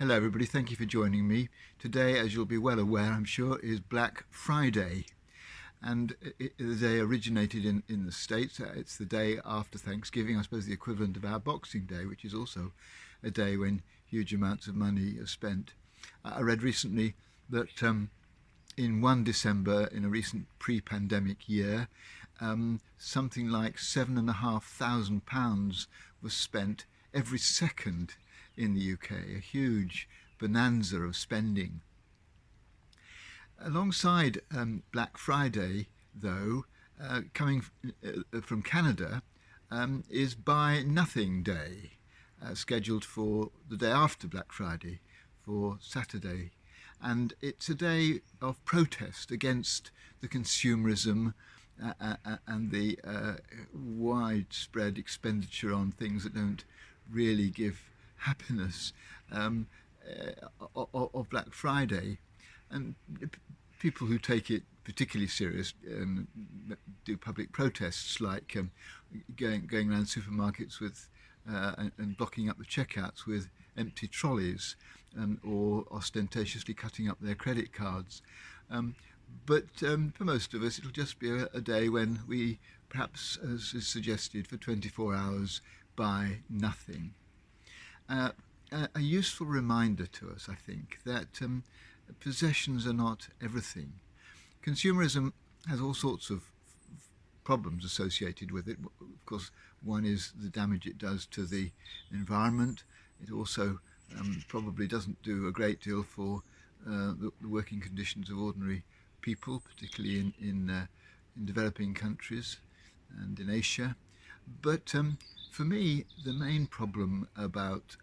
Hello everybody, thank you for joining me. Today, as you'll be well aware, I'm sure, is Black Friday. And the day originated in the States. It's the day after Thanksgiving, I suppose the equivalent of our Boxing Day, which is also a day when huge amounts of money are spent. I read recently that in 1 December, in a recent pre-pandemic year, something like £7,500 was spent every second in the UK, a huge bonanza of spending. Alongside Black Friday, though, coming from Canada, is Buy Nothing Day, scheduled for the day after Black Friday, for Saturday. And it's a day of protest against the consumerism and the widespread expenditure on things that don't really give happiness of Black Friday. And people who take it particularly serious do public protests, like going around supermarkets with and blocking up the checkouts with empty trolleys, or ostentatiously cutting up their credit cards. But for most of us, it'll just be a day when we, perhaps as is suggested, for 24 hours buy nothing. A useful reminder to us, I think, that possessions are not everything. Consumerism has all sorts of problems associated with it. Of course, one is the damage it does to the environment. It also probably doesn't do a great deal for the working conditions of ordinary people, particularly in developing countries and in Asia. But for me, the main problem about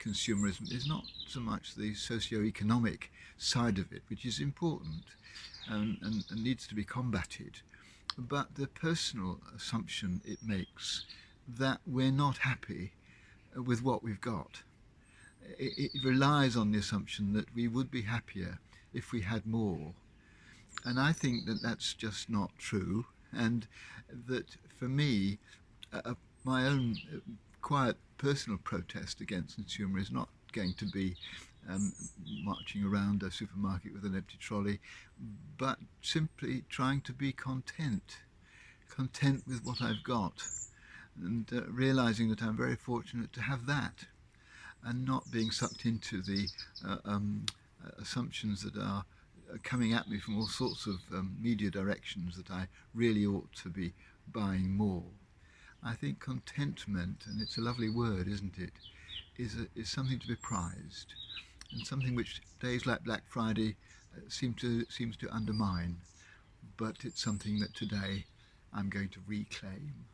consumerism is not so much the socio-economic side of it, which is important and needs to be combated, but the personal assumption it makes that we're not happy with what we've got. It relies on the assumption that we would be happier if we had more. And I think that that's just not true, and that for me, my own quiet personal protest against consumer is not going to be marching around a supermarket with an empty trolley, but simply trying to be content with what I've got, and realizing that I'm very fortunate to have that, and not being sucked into the assumptions that are coming at me from all sorts of media directions that I really ought to be buying more. I think contentment, and it's a lovely word, isn't it, is something to be prized, and something which days like Black Friday seems to undermine. But it's something that today I'm going to reclaim.